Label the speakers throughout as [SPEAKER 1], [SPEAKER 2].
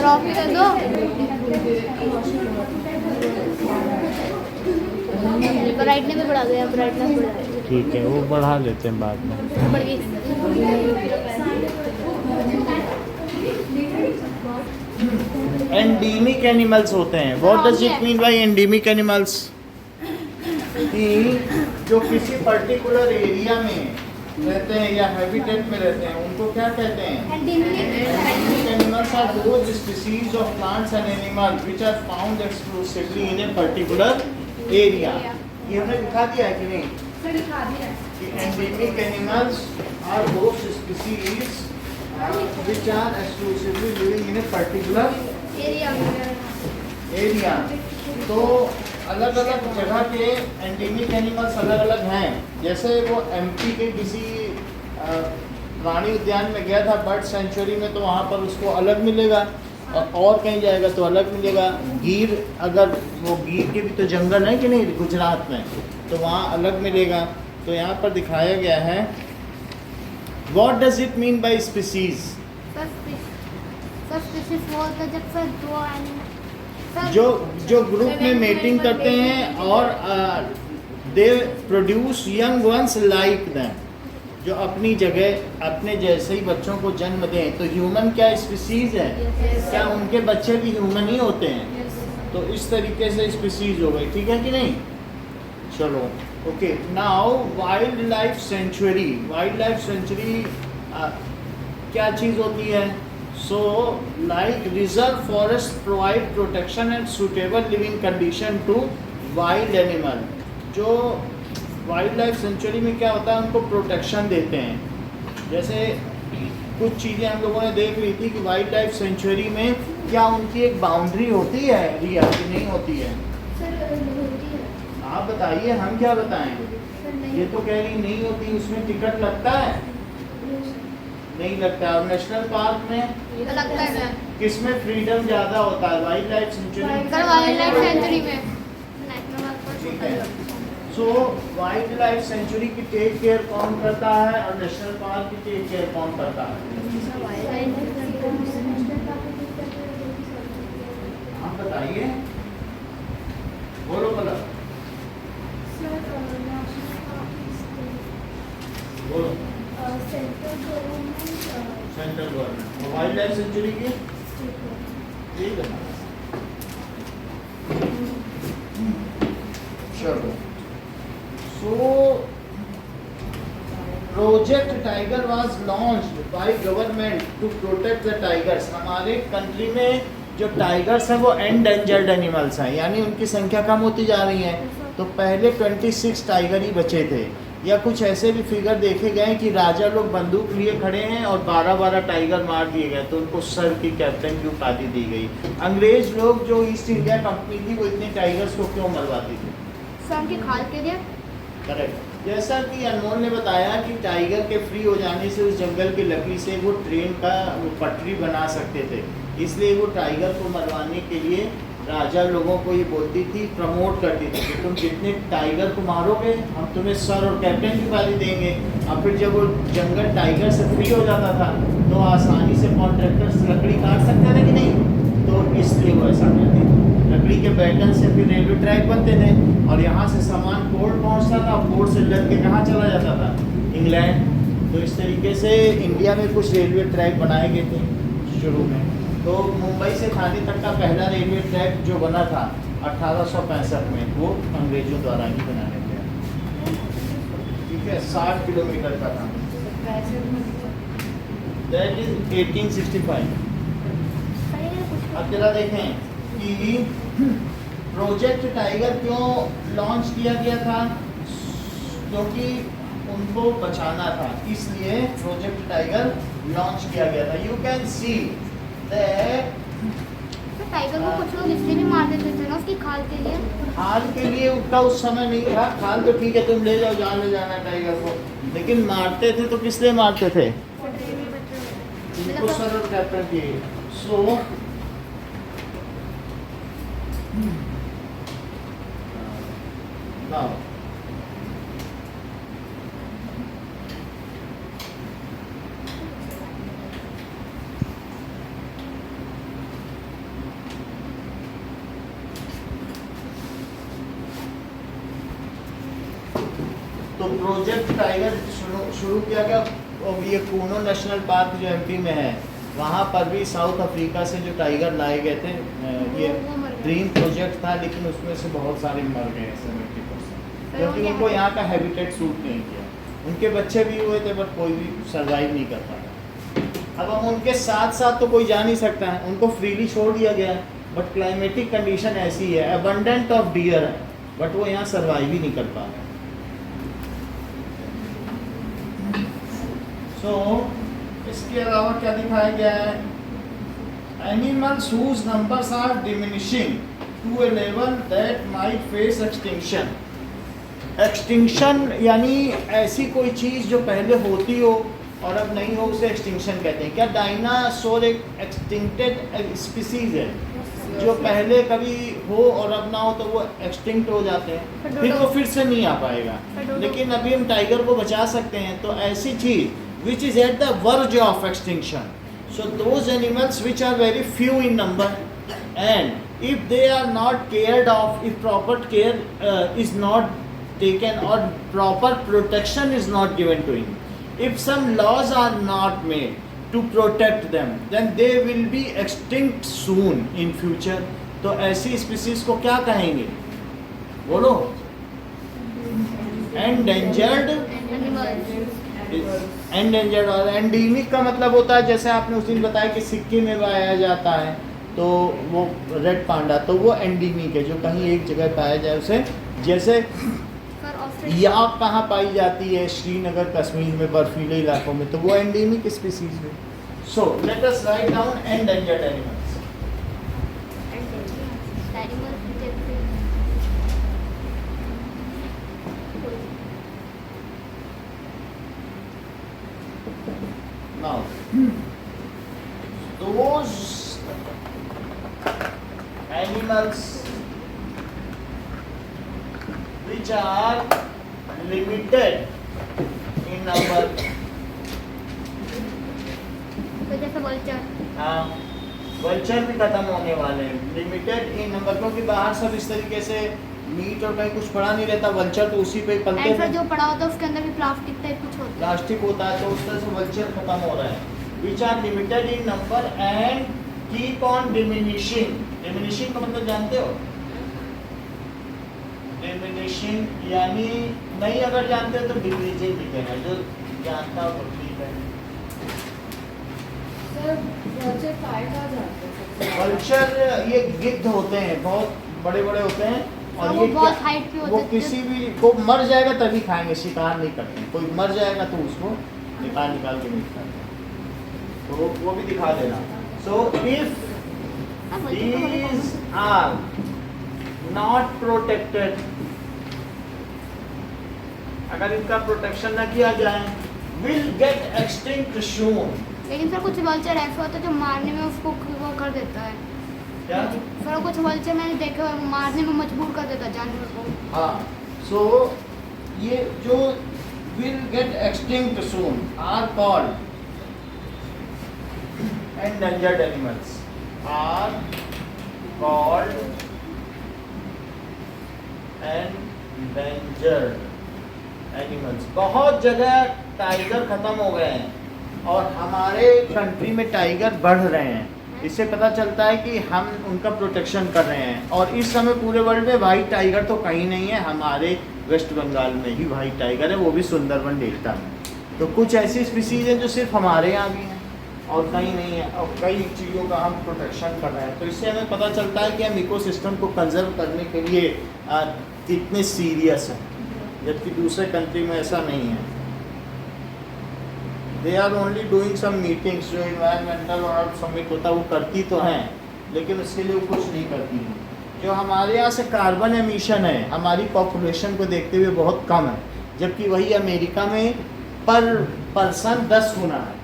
[SPEAKER 1] Trophy दे दो। Brightness भी बढ़ा दो यार, ब्राइटनेस बढ़ा दो।
[SPEAKER 2] ठीक है, वो बढ़ा लेते हैं बाद में।
[SPEAKER 1] बढ़ गई।
[SPEAKER 2] एंडीमिक एनिमल्स होते हैं। What does it mean by endemic animals? कि जो किसी पर्टिकुलर एरिया में रहते हैं या हैबिटेट में रहते हैं, उनको क्या कहते हैं? Endemic animals are those species of plants and animals which are found exclusively in a particular area. ये हमने दिखा दिया है कि नहीं?
[SPEAKER 3] दिखा दिया
[SPEAKER 2] कि endemic animals are those species which are exclusively living in a particular area। तो अलग अलग जगह के एंडीमिक एनिमल्स अलग अलग हैं। जैसे वो एमपी के किसी प्राणी उद्यान में गया था, बर्ड सेंचुरी में, तो वहाँ पर उसको अलग मिलेगा, और कहीं जाएगा तो अलग मिलेगा। गिर, अगर वो गिर के भी तो जंगल है कि नहीं गुजरात में, तो वहाँ अलग मिलेगा। तो यहाँ पर दिखाया गया है What does it mean by species? जो ग्रुप में मेटिंग करते हैं और they produce young ones like them, जो अपनी जगह अपने जैसे ही बच्चों को जन्म दें। तो ह्यूमन क्या स्पीसीज है? क्या उनके बच्चे भी ह्यूमन ही होते हैं? तो इस तरीके से स्पीसीज हो गई, ठीक है कि नहीं? चलो, okay. Now wild life sanctuary. Wild life sanctuary क्या चीज़ होती है? So like reserve forest provide protection and suitable living condition to wild animal. जो वाइल्ड लाइफ सेंचुरी में क्या होता है, उनको प्रोटेक्शन देते हैं। जैसे कुछ चीज़ें हम लोगों ने देख ली थी कि वाइल्ड लाइफ सेंचुरी में क्या उनकी एक बाउंड्री होती है रिया कि नहीं होती है? आप बताइए, हम क्या बताएं? ये तो कह रही नहीं होती, उसमें टिकट लगता है? नहीं लगता। और नेशनल पार्क में
[SPEAKER 1] लगता है।
[SPEAKER 2] किसमें फ्रीडम ज़्यादा होता है? वाइल्ड लाइफ सेंचुरी में।
[SPEAKER 1] वाइल्ड लाइफ सेंचुरी में।
[SPEAKER 2] ठीक है। सो वाइल्ड लाइफ सेंचुरी की टेक केयर कौन करता है और नेशनल पार्क की टेक केयर कौन करता है? आप बताइए, बोलो बोलो बोलो। Central government. Wild life sanctuary की ठीक है। चलो, so project tiger was launched by government to protect the tigers. हमारे कंट्री में जो टाइगर्स हैं वो एंडेंजर्ड एनिमल्स हैं, यानी उनकी संख्या कम होती जा रही है। तो पहले 26 टाइगर ही बचे थे, या कुछ ऐसे भी फिगर देखे गए कि राजा लोग बंदूक लिए खड़े हैं और 12-12 टाइगर मार दिए गए, तो उनको सर की कैप्टन की उपाधि दी गई। अंग्रेज लोग जो ईस्ट इंडिया कंपनी थी, वो इतने टाइगर्स को क्यों मरवाती थी?
[SPEAKER 1] सर की खाल के लिए।
[SPEAKER 2] करेक्ट। जैसा कि अनमोल ने बताया कि टाइगर के फ्री हो जाने से उस जंगल की लकड़ी से वो ट्रेन का वो पटरी बना सकते थे, इसलिए वो टाइगर को मरवाने के लिए राजा लोगों को ये बोलती थी, प्रमोट करती थी कि तुम जितने टाइगर को मारोगे हम तुम्हें सर और कैप्टन की उपाधि देंगे। और फिर जब वो जंगल टाइगर से फ्री हो जाता था तो आसानी से कॉन्ट्रैक्टर्स लकड़ी काट सकते थे कि नहीं, तो इसलिए वो ऐसा करते थे। लकड़ी के बैटन से फिर रेलवे ट्रैक बनते थे और यहाँ से सामान पोर्ट पहुँचता था, पोर्ट से लद के कहाँ चला जाता था? इंग्लैंड। तो इस तरीके से इंडिया में कुछ रेलवे ट्रैक बनाए गए थे शुरू में। तो मुंबई से थाने तक का पहला रेलवे ट्रैक जो बना था 1865 में, वो अंग्रेजों द्वारा ही बनाया गया। ठीक है, 60 किलोमीटर का था। That is 1865। अब जरा देखें कि प्रोजेक्ट टाइगर क्यों लॉन्च किया गया था? क्योंकि उनको बचाना था, इसलिए प्रोजेक्ट टाइगर लॉन्च किया गया था। यू कैन सी
[SPEAKER 1] टाइगर को कुछ लोग इसलिए भी मार देते थे ना, उसकी खाल के लिए।
[SPEAKER 2] खाल के लिए उतना उस समय नहीं था। खाल तो ठीक है, तुम ले जाओ, जहाँ ले जाना टाइगर को, लेकिन मारते थे तो किस लिए मारते थे? सर और कैप्टन की। सो नाउ तो प्रोजेक्ट टाइगर शुरू किया गया। और ये कूनो नेशनल पार्क जो एमपी में है, वहाँ पर भी साउथ अफ्रीका से जो टाइगर लाए गए थे, ये
[SPEAKER 1] वो मर गए।
[SPEAKER 2] ड्रीम प्रोजेक्ट था, लेकिन उसमें से बहुत सारे मर गए 70%,
[SPEAKER 1] फिर
[SPEAKER 2] क्योंकि
[SPEAKER 1] उनके
[SPEAKER 2] उनको यहाँ का हैबिटेट सूट नहीं किया। उनके बच्चे भी हुए थे, बट कोई भी सर्वाइव नहीं कर पाया। अब हम उनके साथ साथ तो कोई जा नहीं सकता है, उनको फ्रीली छोड़ दिया गया है, बट क्लाइमेटिक कंडीशन ऐसी है, अबंडेंट ऑफ डियर है, बट वो यहाँ सर्वाइव ही नहीं कर पा रहे। सो इसके अलावा क्या दिखाया गया है? Animals whose numbers are diminishing to a level that might face extinction. Extinction यानी ऐसी कोई चीज़ जो पहले होती हो और अब नहीं हो, उसे एक्सटिंक्शन कहते हैं। क्या डायनासोर एक एक्सटिंक्टेड स्पीसीज है? जो पहले कभी हो और अब ना हो तो वो एक्सटिंक्ट हो जाते हैं, फिर वो फिर से नहीं आ पाएगा। लेकिन अभी हम टाइगर को बचा सकते हैं। तो ऐसी चीज़ which is at the verge of extinction, so those animals which are very few in number, and if they are not cared of, if proper care is not taken or proper protection is not given to him, if some laws are not made to protect them, then they will be extinct soon in future. तो ऐसी species को क्या कहेंगे? बोलो। endangered, endangered. और endemic का मतलब होता है, जैसे आपने उस दिन बताया कि सिक्किम में पाया जाता है, तो वो रेड पांडा, तो वो एंडीमिक है, जो कहीं एक जगह पाया जाए उसे। जैसे याक कहाँ पाई जाती है? श्रीनगर कश्मीर में, बर्फीले इलाकों में, तो वो एंडीमिक स्पीसीज है। So let us write down endangered animals. Now, those animals which are limited in number,
[SPEAKER 1] जैसे वल्चर।
[SPEAKER 2] हाँ, वल्चर भी खत्म होने वाले हैं, लिमिटेड इन नंबर, क्योंकि बाहर सब इस तरीके से मीट और कहीं कुछ पड़ा नहीं रहता। वल्चर तो उसी पे पलते
[SPEAKER 1] फिर
[SPEAKER 2] हैं,
[SPEAKER 1] जो पड़ा होता है उसके अंदर भी प्लास्टिक टाइप कुछ होता है,
[SPEAKER 2] प्लास्टिक होता है, तो उस तरह से वल्चर खत्म हो रहा है। Which are limited in number and keep on diminishing. Diminishing का मतलब जानते हो? डिमिनिशिंग यानी नहीं अगर जानते हो तो डिक्रीजिंग भी कहना है, जो जानता हो वो ठीक है। वल्चर ये गिद्ध होते हैं, बहुत बड़े बड़े होते हैं, और
[SPEAKER 1] वो
[SPEAKER 2] ये
[SPEAKER 1] बहुत हाइट पे होते
[SPEAKER 2] वो
[SPEAKER 1] हैं।
[SPEAKER 2] किसी भी को मर जाएगा तभी खाएंगे, शिकार नहीं करते। कोई मर जाएगा तो उसको निकाल के नहीं खाते, तो वो भी दिखा देना। So if these are not protected, अगर इनका प्रोटेक्शन न किया जाए, will get extinct soon।
[SPEAKER 1] लेकिन सर कुछ वल्चर ऐसा होता है जो मारने में उसको वो कर देता है।
[SPEAKER 2] क्या?
[SPEAKER 1] सर कुछ वल्चर मैंने देखे हुए मारने में मजबूर कर देता है जानवर को।
[SPEAKER 2] हाँ, सो ये जो will get extinct soon are called endangered animals, are called endangered animals। बहुत जगह टाइगर खत्म हो गए हैं और हमारे कंट्री में टाइगर बढ़ रहे हैं। इससे पता चलता है कि हम उनका प्रोटेक्शन कर रहे हैं। और इस समय पूरे वर्ल्ड में वाइट टाइगर तो कहीं नहीं है, हमारे वेस्ट बंगाल में ही वाइट टाइगर है, वो भी सुंदरबन डेल्टा में। तो कुछ ऐसी स्पीसीज हैं जो सिर्फ हमारे यहाँ भी हैं और कहीं नहीं है, और कई चीज़ों का हम प्रोटेक्शन कर रहे हैं। तो इससे हमें पता चलता है कि हम इकोसिस्टम को कंजर्व करने के लिए कितने सीरियस हैं, जबकि दूसरे कंट्री में ऐसा नहीं है। They are only doing some meetings, जो इन्वायरमेंटल और समिट होता है वो करती तो हैं, लेकिन उसके लिए वो कुछ नहीं करती हैं। जो हमारे यहाँ से कार्बन एमिशन है हमारी पॉपुलेशन को देखते हुए बहुत कम है, जबकि वही अमेरिका में पर पर्सन 10 गुना है।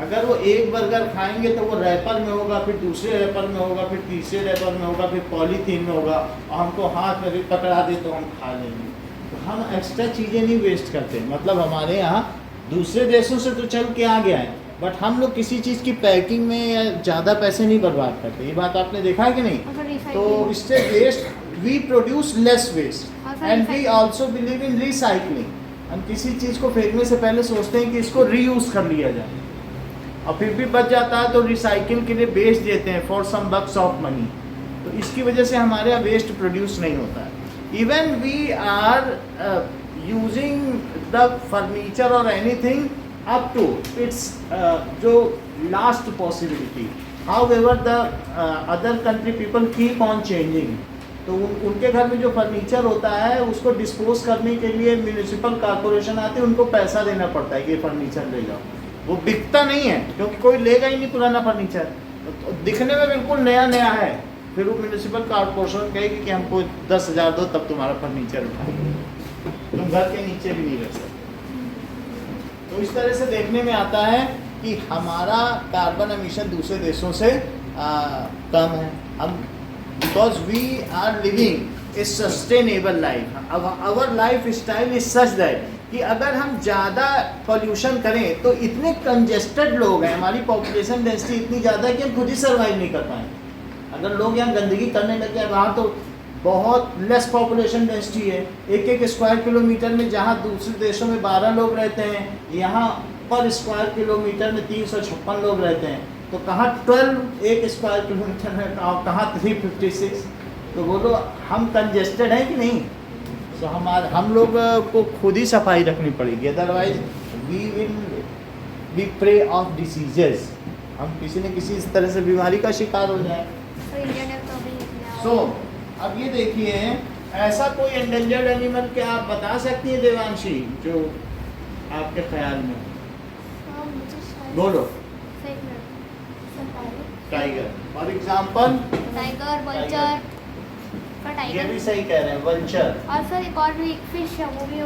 [SPEAKER 2] अगर वो एक बर्गर खाएंगे तो वो रैपर में होगा, फिर दूसरे रैपर में होगा, फिर तीसरे रैपर में होगा, फिर पॉलीथीन में होगा, और हमको हाथ में भी पकड़ा दे तो हम खा लेंगे। तो हम एक्स्ट्रा चीज़ें नहीं वेस्ट करते। मतलब हमारे यहाँ दूसरे देशों से तो चल के आ गया है, बट हम लोग किसी चीज़ की पैकिंग में ज़्यादा पैसे नहीं बर्बाद करते। ये बात आपने देखा है कि नहीं? तो इससे waste we produce less waste and we also believe in recycling. हम किसी चीज़ को फेंकने से पहले सोचते हैं कि इसको रीयूज़ कर लिया जाए, और फिर भी बच जाता है तो रिसाइकिल के लिए बेच देते हैं for some bucks of money. तो इसकी वजह से हमारे यहाँ वेस्ट प्रोड्यूस नहीं होता है। Even we are using the furniture और एनीथिंग अप टू इट्स जो last possibility, however the other country people keep on changing. तो उनके घर में जो फर्नीचर होता है उसको डिस्पोज करने के लिए म्यूनिसिपल कॉर्पोरेशन आते हैं, उनको पैसा देना पड़ता है, ये फर्नीचर ले जाओ। वो बिकता नहीं है क्योंकि कोई लेगा ही नहीं पुराना फर्नीचर, तो दिखने में बिल्कुल नया नया है, फिर वो म्यूनिसिपल कॉर्पोरेशन कहेगी कि हमको 10,000 दो तब तुम्हारा फर्नीचर उठाएंगे, तुम घर के नीचे भी नहीं रख सकते। तो इस तरह से देखने में आता है कि हमारा कार्बन एमिशन दूसरे देशों से कम है। हम because we are living a sustainable life, our life style is such that कि अगर हम ज़्यादा पॉल्यूशन करें तो इतने कंजेस्टेड लोग हैं, हमारी पॉपुलेशन डेंसिटी इतनी ज़्यादा है कि हम खुद ही सर्वाइव नहीं कर पाएंगे। अगर लोग यहाँ गंदगी करने लग जाए, वहाँ तो बहुत लेस पॉपुलेशन डेंसिटी है, एक स्क्वायर किलोमीटर में जहाँ दूसरे देशों में 12 लोग रहते हैं, यहाँ पर स्क्वायर किलोमीटर में 356 लोग रहते हैं। तो कहाँ 12 एक स्क्वायर किलोमीटर में, कहाँ 356। तो बोलो हम कंजेस्टेड हैं कि नहीं? तो हम लोग को खुद ही सफाई रखनी पड़ेगी, otherwise we will be prey of diseases. हम किसी न किसी इस तरह से बीमारी का शिकार हो जाए। सो अब ये देखिए, ऐसा कोई एंडेंजर्ड एनिमल क्या आप बता सकती हैं देवांशी, जो आपके ख्याल में? बोलो। Tiger for example,
[SPEAKER 1] tiger, vulture.
[SPEAKER 2] ये भी सही कह रहे हैं, वल्चर।
[SPEAKER 1] और सर एक और भी एक फिश है, वो भी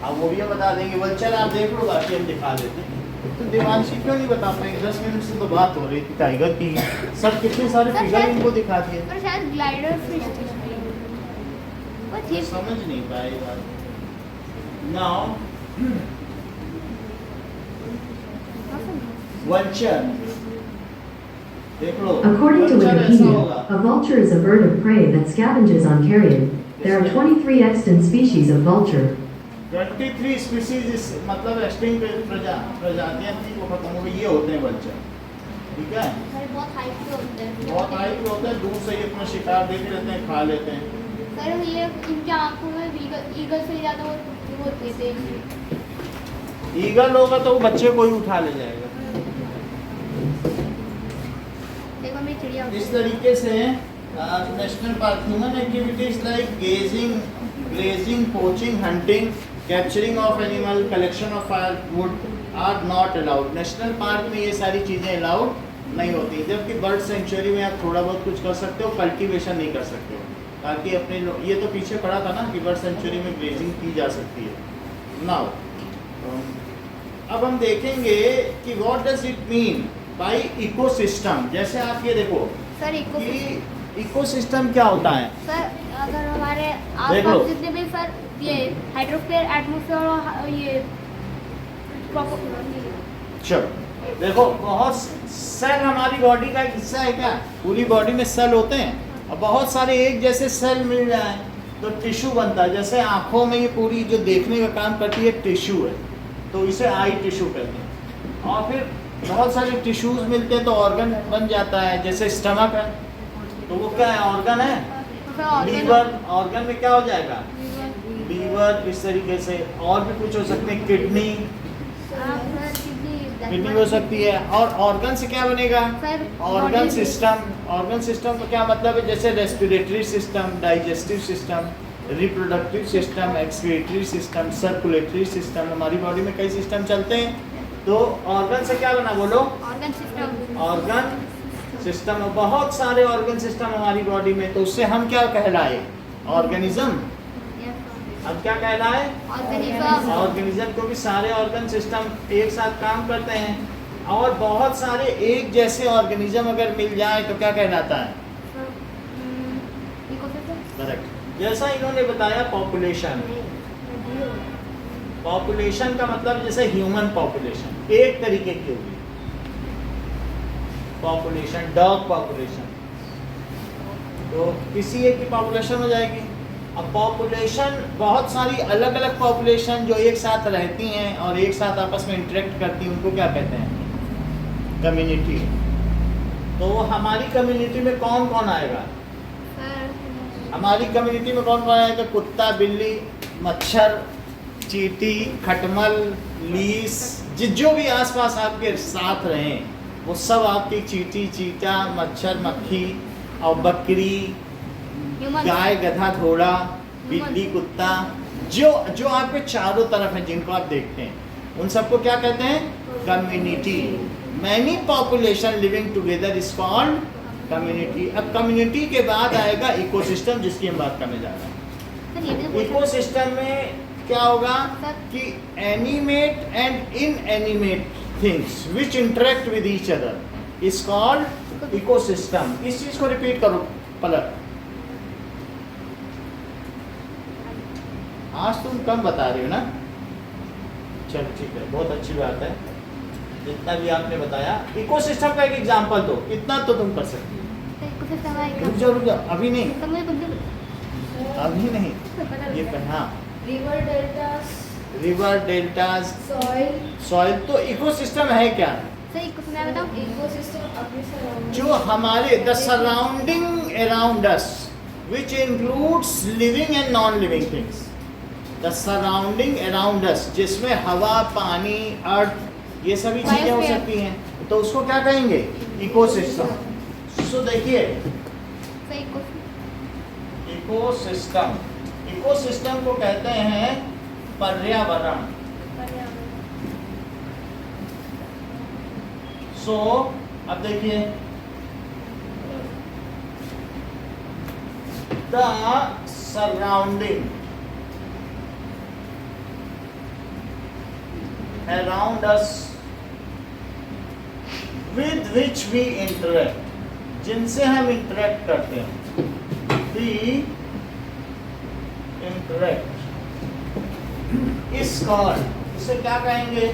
[SPEAKER 2] अब वो भी हम बता देंगे। वल्चर आप देख लो, बाकी हम दिखा देते हैं। तो देवांशी क्यों नहीं बता पाएंगे? 10 मिनट से तो बात हो रही थी टाइगर की, सब कितने सारे फिगर इनको दिखा दिए,
[SPEAKER 1] पर शायद ग्लाइडर फिश थी।
[SPEAKER 2] समझ नहीं पाए बात। नाउ वल्चर देख लो।
[SPEAKER 3] According to Wikipedia, a vulture is a bird of prey that scavenges on carrion. There are 23 extant species of vulture.
[SPEAKER 2] 23 species मतलब एक्सटिंक्ट प्रजातियां थी वो खत्म हो गई, ये होते हैं वल्चर। ठीक है,
[SPEAKER 1] बहुत हाइट पे होते हैं,
[SPEAKER 2] बहुत हाइट पे होते हैं, दूर से ही अपना शिकार देख लेते हैं, खा लेते हैं।
[SPEAKER 1] सर ये इनकी आंखों में ईगल से ज़्यादा वो होती है।
[SPEAKER 2] ईगल होगा तो वो बच्चे को ही उठा ले जाएगा।
[SPEAKER 1] देखो मैं चिड़िया
[SPEAKER 2] इस तरीके से national park human activities like grazing, poaching, hunting, capturing of animal, collection of firewood are not allowed. National park में ये सारी चीज़ें अलाउड नहीं होती, जबकि बर्ड सेंचुरी में आप थोड़ा बहुत कुछ कर सकते हो, कल्टीवेशन नहीं कर सकते हो, ताकि अपने ये तो पीछे पड़ा था ना कि बर्ड सेंचुरी में ग्रेजिंग की जा सकती है। नाउ अब हम देखेंगे कि what does it mean bye ecosystem. जैसे आप ये देखो
[SPEAKER 1] सर,
[SPEAKER 2] इकोसिस्टम क्या होता है?
[SPEAKER 1] सर अगर हमारे आसपास जितने भी सर ये हाइड्रोस्फीयर, एटमॉस्फेयर और ये
[SPEAKER 2] चलो देखो, बहुत सेल हमारी बॉडी का एक हिस्सा है क्या? पूरी बॉडी में सेल होते हैं, और बहुत सारे एक जैसे सेल मिल जाए तो टिश्यू बनता है। जैसे आँखों में ये पूरी जो देखने का काम करती है टिश्यू है, तो इसे आई टिश्यू कहते हैं। और फिर बहुत सारे टिश्यूज मिलते हैं तो ऑर्गन बन जाता है, जैसे स्टमक है तो वो क्या है? ऑर्गन है। लीवर, ऑर्गन में क्या हो जाएगा? लीवर। इस तरीके से और भी कुछ हो सकते हैं, किडनी हो सकती है। और ऑर्गन से क्या बनेगा? Organ system. ऑर्गन सिस्टम का क्या मतलब है? जैसे respiratory system, digestive system, reproductive system, excretory system, circulatory system. हमारी बॉडी में कई सिस्टम चलते हैं, तो ऑर्गन से क्या बना? बोलो।
[SPEAKER 1] Organ system.
[SPEAKER 2] ऑर्गन सिस्टम, बहुत सारे ऑर्गन सिस्टम हमारी बॉडी में, तो उससे हम क्या कहलाए? ऑर्गेनिज्म। अब क्या कहलाए? ऑर्गेनिज्म, क्योंकि सारे ऑर्गन सिस्टम एक साथ काम करते हैं। और बहुत सारे एक जैसे ऑर्गेनिज्म अगर मिल जाए तो क्या कहलाता है? करेक्ट। जैसा इन्होंने बताया पॉपुलेशन, पॉपुलेशन का मतलब जैसे ह्यूमन पॉपुलेशन एक तरीके की होगी पॉपुलेशन, डॉग पॉपुलेशन, तो किसी एक की पॉपुलेशन हो जाएगी, अब पॉपुलेशन, बहुत सारी अलग अलग पॉपुलेशन जो एक साथ रहती हैं और एक साथ आपस में इंटरेक्ट करती हैं, उनको क्या कहते हैं? कम्युनिटी। तो हमारी कम्युनिटी में कौन कौन आएगा? हमारी कम्युनिटी में कौन कौन आएगा? कुत्ता, बिल्ली, मच्छर, चींटी, खटमल, लीस, जो भी आसपास आपके साथ रहें वो सब आपकी चींटी, चीता, मच्छर, मक्खी और बकरी, गाय, गधा, घोड़ा, बिल्ली, कुत्ता, जो आपके चारों तरफ है जिनको आप देखते हैं, उन सबको क्या कहते हैं? Community. Many population living together is called community. अब कम्युनिटी के बाद आएगा इकोसिस्टम, जिसकी हम बात करने जा रहे हैं। इकोसिस्टम में क्या होगा कि animate and inanimate things which interact with each other is called ecosystem. इस चीज को रिपीट करो पलक। आज तुम कम बता रही हो ना? चलो ठीक है, बहुत अच्छी बात है। जितना भी आपने बताया, इकोसिस्टम का एक एग्जांपल दो, इतना तो तुम कर सकती हो। रुक जाओ, अभी नहीं, अभी नहीं, ये हाँ, रिवर डेल्टास, सॉइल। तो इकोसिस्टम है क्या? जो हमारे the surrounding around us which includes living and non living things. The surrounding around us, जिसमें हवा, पानी, अर्थ, ये सभी चीजें हो सकती हैं, तो उसको क्या कहेंगे? इकोसिस्टम। सो देखिए, इकोसिस्टम, इकोसिस्टम को कहते हैं पर्यावरण। सो अब देखिए, the surrounding around us with which we interact, जिनसे हम इंटरेक्ट करते हैं, we interact is called, इसे क्या कहेंगे?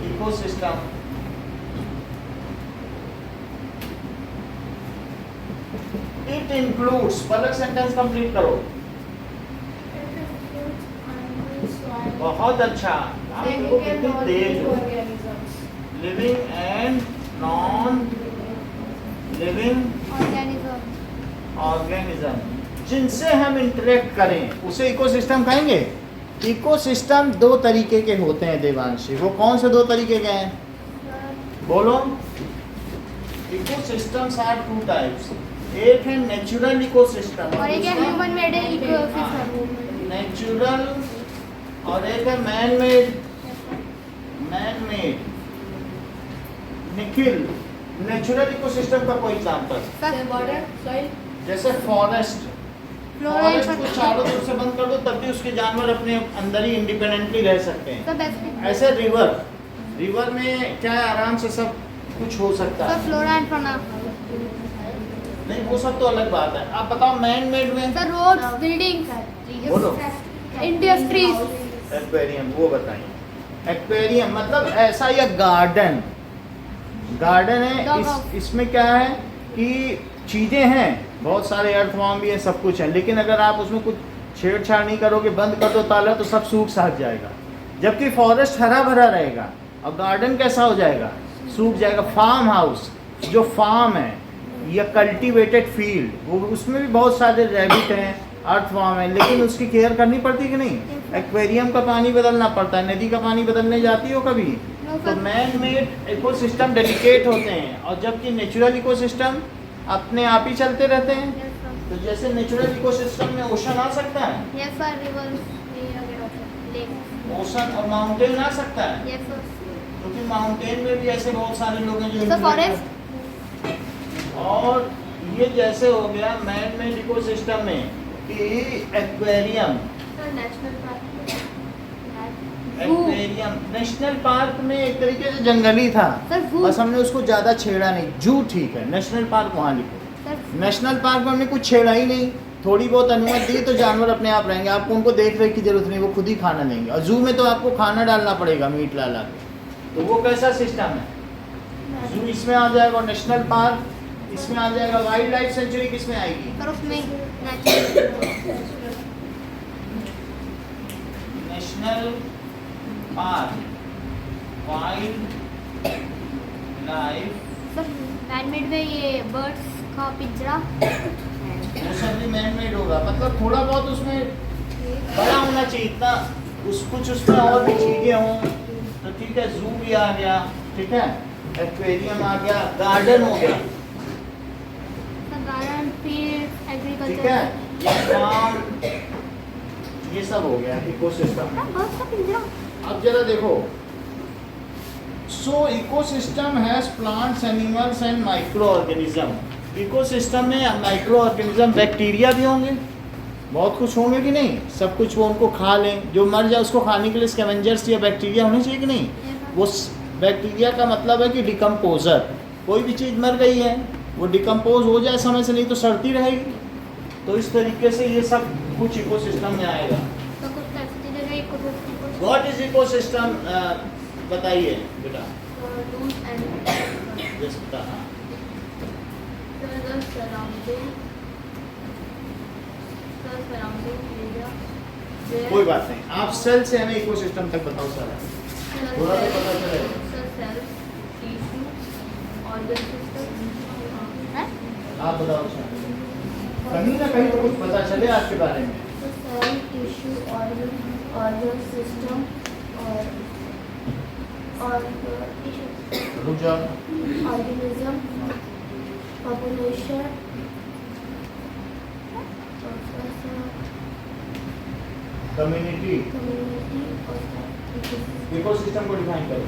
[SPEAKER 2] Ecosystem. It includes, Palak sentence complete करो। बहुत अच्छा, आप लोग कितने तेज हो। Living and non living organism, जिनसे हम इंटरेक्ट करें उसे इकोसिस्टम कहेंगे। इकोसिस्टम दो तरीके के होते हैं देवांशी, वो कौन से दो तरीके के हैं? बोलो। इकोसिस्टम्स आर टू टाइप्स, एक है नेचुरल इकोसिस्टम
[SPEAKER 1] और एक है ह्यूमन मेड इकोसिस्टम।
[SPEAKER 2] नेचुरल और एक है man made. Man made. Nikhil, natural ecosystem का कोई एग्जांपल? जैसे फॉरेस्ट, फॉरेस्ट को चारों तरफ से बंद कर दो तब भी उसके जानवर अपने अंदर ही इंडिपेंडेंटली रह सकते हैं। ऐसे रिवर, रिवर में क्या है, आराम से सब कुछ हो सकता है।
[SPEAKER 1] फ्लोरा एंड फौना,
[SPEAKER 2] नहीं वो सब तो अलग बात है। आप बताओ मैन मेड में?
[SPEAKER 1] सर रोड्स, बिल्डिंग्स,
[SPEAKER 2] बोलो।
[SPEAKER 1] इंडस्ट्रीज,
[SPEAKER 2] एक्वेरियम, वो बताइए। एक्वेरियम मतलब ऐसा या गार्डन, गार्डन है इसमें क्या है कि चीज़ें हैं, बहुत सारे अर्थवर्म भी है, सब कुछ है, लेकिन अगर आप उसमें कुछ छेड़छाड़ नहीं करोगे, बंद कर दो ताला, तो सब सूख साख जाएगा। जबकि फॉरेस्ट हरा भरा रहेगा और गार्डन कैसा हो जाएगा? सूख जाएगा। फार्म हाउस, जो फार्म है या कल्टीवेटेड फील्ड, वो उसमें भी बहुत सारे रैबिट हैं, अर्थवर्म है, लेकिन उसकी केयर करनी पड़ती कि नहीं? एक्वेरियम का पानी बदलना पड़ता है, नदी का पानी बदलने जाती हो कभी? तो मैन मेड इकोसिस्टम डेडिकेट होते हैं, और जबकि नेचुरल इकोसिस्टम अपने आप ही चलते रहते हैं। तो जैसे नेचुरल इकोसिस्टम में ओशन आ सकता है,
[SPEAKER 1] यस सर, रिवर्स,
[SPEAKER 2] ओशन और माउंटेन आ सकता है,
[SPEAKER 1] यस सर,
[SPEAKER 2] क्योंकि माउंटेन में भी ऐसे बहुत सारे लोग हैं जो
[SPEAKER 1] सर फॉरेस्ट।
[SPEAKER 2] और ये जैसे हो गया मैन मेड इकोसिस्टम में कि एक्वेरियम, एक्वेरियम नेशनल पार्क में एक तरीके से जंगली था, बस हमने उसको ज़्यादा छेड़ा नहीं। जू ठीक है, नेशनल पार्क वहाँ लिखो। नेशनल पार्क में हमने कुछ छेड़ा ही नहीं, थोड़ी बहुत अनुमति दी तो जानवर अपने आप रहेंगे, आपको उनको देख रेख की जरूरत नहीं, वो खुद ही खाना देंगे। और जू में तो आपको खाना डालना पड़ेगा, मीट ला के। तो वो कैसा सिस्टम है? जू इसमें आ जाएगा, और नेशनल पार्क इसमें आ जाएगा। वाइल्ड लाइफ सेंचुरी किस में आएगी?
[SPEAKER 1] पर उसमें natural
[SPEAKER 2] national park wild life,
[SPEAKER 1] sir manmade में ये बर्ड्स का पिंजरा
[SPEAKER 2] वो सब भी मैन मेड होगा, मतलब थोड़ा बहुत उसमें बड़ा होना चाहिए, इतना कुछ उसमें और भी चीजें हों तो ठीक है। जू भी आ गया, ठीक है, एक्वेरियम आ गया, गार्डन हो गया,
[SPEAKER 1] गार्डन फील्ड
[SPEAKER 2] ठीक
[SPEAKER 1] एग्रीकल्चर
[SPEAKER 2] है, ये फार्म, ये सब हो गया इकोसिस्टम।
[SPEAKER 1] बर्ड्स का पिंजरा।
[SPEAKER 2] अब जरा देखो, सो ecosystem has plants, animals and micro organism. Ecosystem में माइक्रो ऑर्गेनिज्म, बैक्टीरिया भी होंगे, बहुत कुछ होंगे कि नहीं, सब कुछ वो उनको खा लें, जो मर जाए उसको खाने के लिए स्कैवेंजर्स या बैक्टीरिया होने चाहिए कि नहीं। वो बैक्टीरिया का मतलब है कि डिकम्पोजर, कोई भी चीज़ मर गई है वो डिकम्पोज हो जाए समय से, नहीं तो सड़ती रहेगी। तो इस तरीके से ये सब कुछ इकोसिस्टम में आएगा।
[SPEAKER 1] तो कुछ ऐसी चीजें जो इकोसिस्टम
[SPEAKER 2] व्हाट इज इकोसिस्टम, बताइए बेटा,
[SPEAKER 1] लूज एंड
[SPEAKER 2] जस्ट बता। हाँ।
[SPEAKER 1] सराउंडिंग एरिया
[SPEAKER 2] कोई बात नहीं, आप सेल से हमें इकोसिस्टम तक बताओ सारा, थोड़ा सा पता चलेगा। आप बताओ सर, कहीं ना कहीं तो कुछ पता चले आपके बारे में।
[SPEAKER 1] सेल, टिश्यू, ऑर्गन सिस्टम और
[SPEAKER 2] रुक जाओ।
[SPEAKER 1] ऑर्गेनिज्म, पॉपुलेशन,
[SPEAKER 2] कम्युनिटी,
[SPEAKER 1] कम्युनिटी और
[SPEAKER 2] इकोसिस्टम को डिफाइन करो।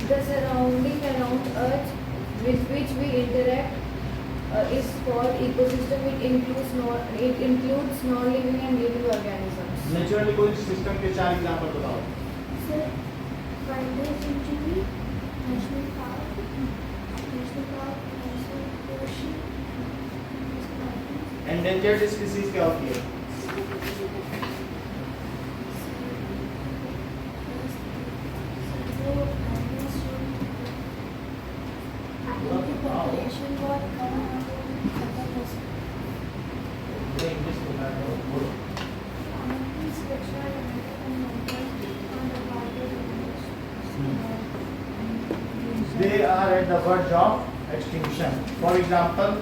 [SPEAKER 4] The surrounding around Earth with which we interact is called ecosystem. It includes non-living and living organisms.
[SPEAKER 2] Naturally कोई सिस्टम के 4 एग्जांपल बताओ।
[SPEAKER 1] Sir wild life century, national park, ocean,
[SPEAKER 2] endangered species क्या होती है?
[SPEAKER 1] Population बहुत कम है,
[SPEAKER 2] English बता दो, बोलो। They are at the verge of extinction. For example,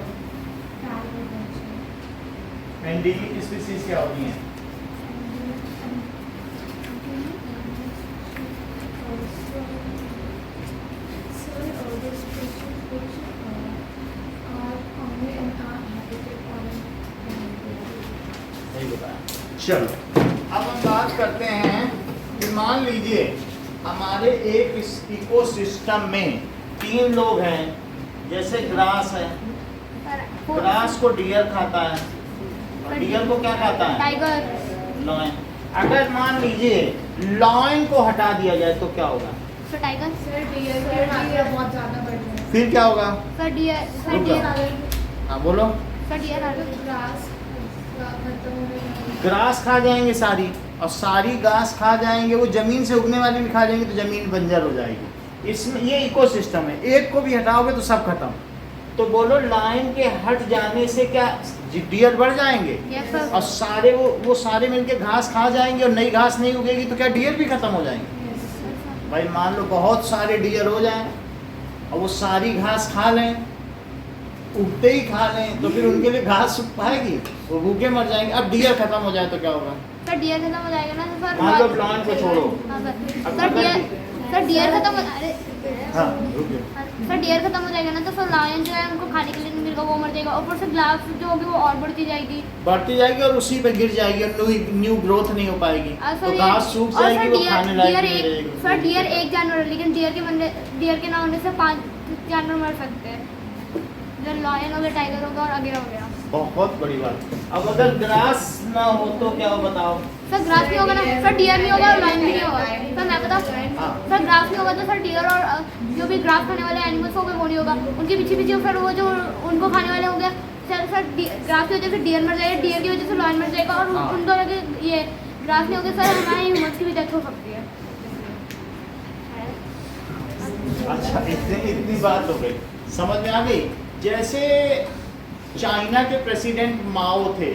[SPEAKER 2] endangered species क्या होती हैं? नहीं बताया। चलो अब हम बात करते हैं कि मान लीजिए हमारे एक इकोसिस्टम में 3 लोग हैं, जैसे ग्रास है, ग्रास को डियर खाता है और डियर को क्या खाता है?
[SPEAKER 1] टाइगर।
[SPEAKER 2] लॉयन। अगर मान लीजिए लॉयन को हटा दिया जाए तो क्या होगा?
[SPEAKER 1] Sir tiger.
[SPEAKER 4] Sir, deer के मात्रा बहुत ज़्यादा बढ़ रही है.
[SPEAKER 2] फिर क्या होगा?
[SPEAKER 1] सर डियर, सर
[SPEAKER 2] रुक
[SPEAKER 1] डियर
[SPEAKER 2] जाओ।
[SPEAKER 1] आ गए।
[SPEAKER 2] हाँ बोलो।
[SPEAKER 1] सर डियर आ गए।
[SPEAKER 4] Grass खत्म हो गई.
[SPEAKER 2] ग्रास खा जाएंगे सारी, और सारी घास खा जाएंगे, वो जमीन से उगने वाली भी खा जाएंगे तो जमीन बंजर हो जाएगी। इसमें ये इकोसिस्टम है, एक को भी हटाओगे तो सब खत्म। तो बोलो लाइन के हट जाने से क्या डियर बढ़ जाएंगे?
[SPEAKER 1] Yes sir.
[SPEAKER 2] और सारे वो सारे मिलके घास खा जाएंगे और नई घास नहीं उगेगी तो क्या डियर भी खत्म हो जाएंगे? भाई मान लो बहुत सारे डियर हो जाएं और वो सारी घास खा लें, उगते ही खा लें, तो फिर उनके लिए घास सूख पाएगी? वो भूखे मर जाएंगे। अब डियर खत्म हो जाए तो क्या होगा?
[SPEAKER 1] सर डियर खत्म हो जाएगा ना सर।
[SPEAKER 2] मान लो प्लांट को छोड़ो।
[SPEAKER 1] हाँ सर।
[SPEAKER 2] अब
[SPEAKER 1] सर डियर, सर डियर खत्म हो, अरे
[SPEAKER 2] हाँ रुकिए।
[SPEAKER 1] सर डियर खत्म हो जाएगा ना तो सर लायन जो है उनको खाने के लिए नहीं मिलेगा, वो मर जाएगा। ऊपर से ग्लास जो होगी वो और बढ़ती जाएगी
[SPEAKER 2] और उसी पे गिर जाएगी और न्यू ग्रोथ नहीं हो पाएगी, तो घास सूख
[SPEAKER 1] और
[SPEAKER 2] जाएगी,
[SPEAKER 1] सर
[SPEAKER 2] वो खाने लायक
[SPEAKER 1] डियर
[SPEAKER 2] नहीं
[SPEAKER 1] एक,
[SPEAKER 2] रहेगी।
[SPEAKER 1] सर डियर एक जानवर है, लेकिन डियर के ना होने से 5 जानवर मर सकते हैं। जो लॉयन हो गया, टाइगर होगा और अगेरा हो गया।
[SPEAKER 2] बहुत बड़ी बात। अब अगर ग्रास ना हो तो क्या हो बताओ?
[SPEAKER 1] सर ग्रास नहीं होगा ना, सर डियर नहीं होगा और लायन भी नहीं होगा। सर मैं बता,
[SPEAKER 2] हाँ।
[SPEAKER 1] सर ग्रास नहीं होगा तो सर डियर और जो भी ग्रास खाने वाले एनिमल्स होंगे वो नहीं होगा। उनके पीछे पीछे फिर वो जो उनको खाने वाले होंगे, सर ग्रास की वजह से डियर मर जाएगा, डियर की वजह से लायन मर जाएगा, और
[SPEAKER 2] हाँ।
[SPEAKER 1] उन दोनों के ये ग्रास नहीं होगा सर हमारे ह्यूमंस की भी डेथ हो सकती है।
[SPEAKER 2] अच्छा इतनी बात हो गई, समझ में आ गई? जैसे चाइना के प्रेसिडेंट माओ थे,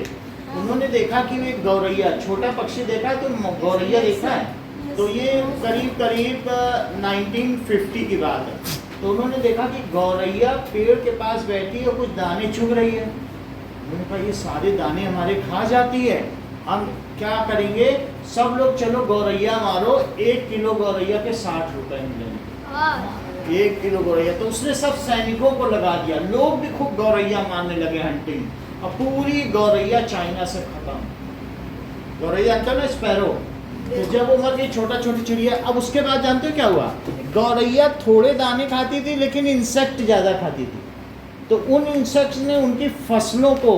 [SPEAKER 2] उन्होंने देखा कि एक गौरैया, छोटा पक्षी देखा है तो गौरैया देखा है, तो ये करीब करीब 1950 की बात है। तो उन्होंने देखा कि गौरैया पेड़ के पास बैठी है और कुछ दाने चुग रही है। उन्होंने कहा ये सारे दाने हमारे खा जाती है, हम क्या करेंगे, सब लोग चलो गौरैया मारो, 1 किलो गौरैया के 60 रुपए मिलेंगे, 1 किलो गौरैया। तो उसने सब सैनिकों को लगा दिया, लोग भी खूब गौरैया मारने लगे, हंटिंग, और पूरी गौरैया चाइना से खत्म। गौरैया था ना स्पैरो, तो जब वो मर गई, छोटा छोटी चिड़िया। अब उसके बाद जानते हो क्या हुआ, गौरैया थोड़े दाने खाती थी लेकिन इंसेक्ट ज़्यादा खाती थी, तो उन इंसेक्ट्स ने उनकी फसलों को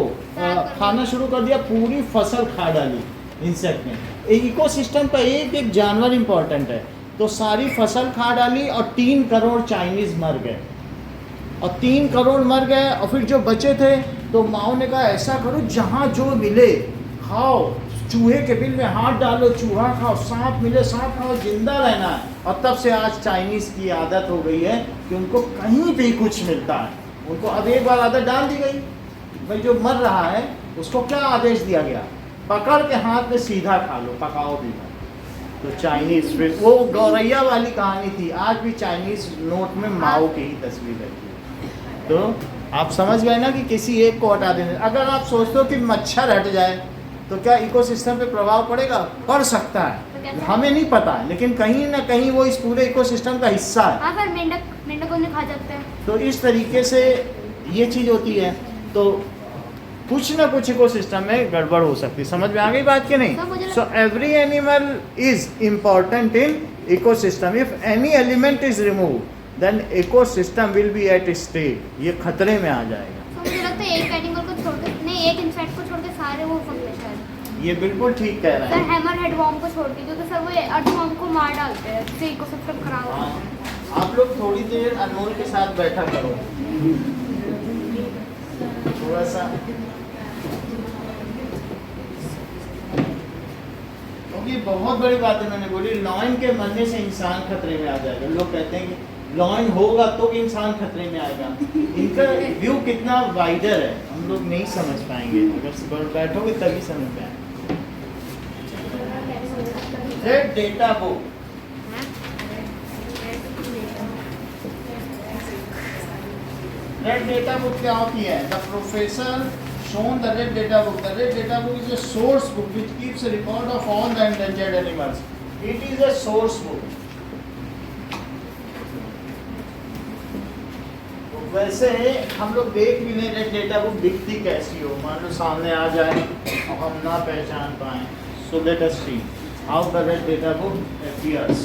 [SPEAKER 2] खाना शुरू कर दिया, पूरी फसल खा डाली इंसेक्ट ने। इकोसिस्टम का एक जानवर इंपॉर्टेंट है, तो सारी फसल खा डाली और 3 करोड़ चाइनीज मर गए, और 3 करोड़ मर गए। और फिर जो बचे थे, तो माओ ने कहा ऐसा करो जहाँ जो मिले खाओ, चूहे के बिल में हाथ डालो, चूहा खाओ, सांप मिले सांप खाओ, जिंदा रहना है। और तब से आज चाइनीज की आदत हो गई है कि उनको कहीं भी कुछ मिलता है, उनको अब एक बार आदत डाल दी गई, भाई जो मर रहा है उसको क्या आदेश दिया गया, पकड़ के हाथ में सीधा खा लो, पकाओ भी मत। तो चाइनीज, फिर वो गौरैया वाली कहानी थी, आज भी चाइनीज नोट में माओ की ही तस्वीर रहती है। तो आप समझ गए ना कि किसी एक को हटा देने। अगर आप सोचते हो कि मच्छर हट जाए तो क्या इकोसिस्टम पे प्रभाव पड़ेगा, पड़ सकता है, हमें नहीं पता, लेकिन कहीं ना कहीं वो इस पूरे इकोसिस्टम का हिस्सा है।
[SPEAKER 1] हाँ पर मेंढक उन्हें खा जाते हैं।
[SPEAKER 2] तो इस तरीके से ये चीज़ होती है, तो कुछ ना कुछ इकोसिस्टम में गड़बड़ हो सकती है। समझ में आ गई बात कि नहीं? So every animal is important in ecosystem. If any element is remove then ecosystem will be at state, ये खतरे में आ जाएगा।
[SPEAKER 1] तो मुझे लगता है एक एनिमल को छोड़ के, नहीं एक इंसेक्ट को छोड़ के सारे वो फंगस शायद।
[SPEAKER 2] ये बिल्कुल ठीक कह रहे
[SPEAKER 1] सर
[SPEAKER 2] हैं।
[SPEAKER 1] हैमर हेड वॉर्म को छोड़ के, क्योंकि सर वो अर्थवॉर्म को मार डालते हैं, इससे इकोसिस्टम खराब हो
[SPEAKER 2] हाँ,
[SPEAKER 1] जाता है।
[SPEAKER 2] आप लोग थोड़ी देर अनमोल के साथ बैठा करो, थोड़ा सा, क्योंकि बहुत बड़ी बात इन्होंने बोली, लॉइन के मरने से इंसान खतरे में आ जाएगा। लोग कहते हैं कि लॉइन होगा तो इंसान खतरे में आएगा। इनका व्यू कितना वाइडर है, हम लोग नहीं समझ पाएंगे, अगर बैठोगे तभी समझ पाएंगे। Red data book, red data book क्या होती है? The professor shown the red data book. The red data book is a source book which keeps a record of all the endangered animals. It is a source book. तो वैसे हम लोग देख भी लें रेड डेटा बुक दिखती कैसी हो, मान लो सामने आ जाए और हम ना पहचान पाए। So let us see how the red data book appears.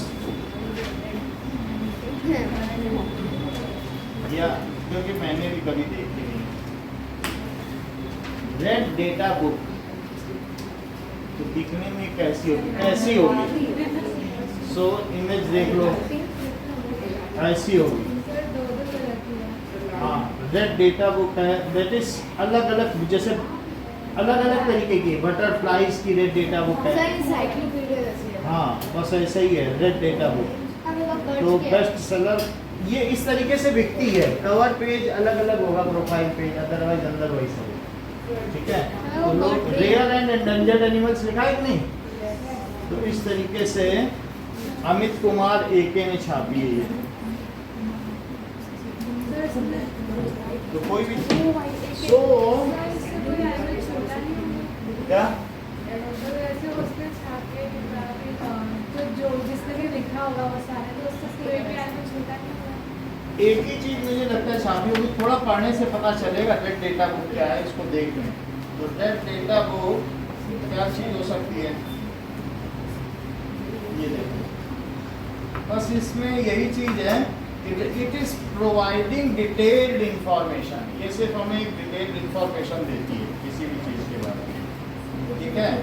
[SPEAKER 2] या क्योंकि मैंने भी कभी देखी नहीं रेड डेटा बुक, तो दिखने में कैसी होगी? ऐसी होगी। सो इमेज देख लो, ऐसी होगी। हाँ, रेड डेटा बुक है, दैट इज अलग अलग, जैसे अलग अलग तरीके की बटरफ्लाइज की रेड डेटा बुक है। हाँ बस ऐसा ही है रेड डेटा बुक। तो बेस्ट सेलर ये इस तरीके से बिकती है, कवर पेज अलग अलग होगा, प्रोफाइल पेज अदरवाइज अंदर वही सब, ठीक है। तो लोग रेयर एंड एंडेंजर्ड एनिमल्स लिखा है कि नहीं, तो इस तरीके से अमित कुमार एके ने छापी है ये। तो कोई भी सो क्या एक ही चीज मुझे लगता है छापी होगी, थोड़ा पढ़ने से पता चलेगा रेड डेटा बुक क्या है, इसको देख लें। तो रेड डेटा बुक क्या चीज हो सकती है, ये देखो, बस इसमें यही चीज है कि it is providing detailed information. ये सिर्फ हमें एक डिटेल्ड इंफॉर्मेशन देती है किसी भी चीज के बारे में, ठीक है।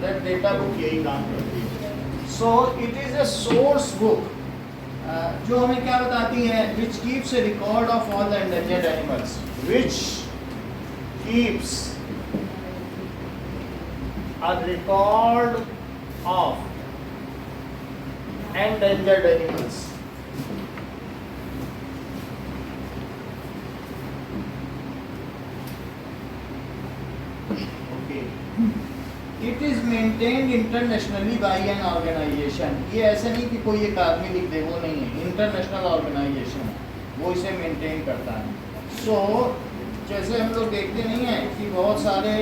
[SPEAKER 2] रेड डेटा बुक यही काम करती है। So it is a source book जो हमें क्या बताती है, which keeps a record of all the endangered animals, which keeps a record of endangered animals. It is maintained internationally by an organisation. ये ऐसे नहीं कि कोई एक आदमी लिख दे, वो नहीं है, इंटरनेशनल ऑर्गेनाइजेशन है, वो इसे मेंटेन करता है। सो जैसे हम लोग देखते नहीं है कि बहुत सारे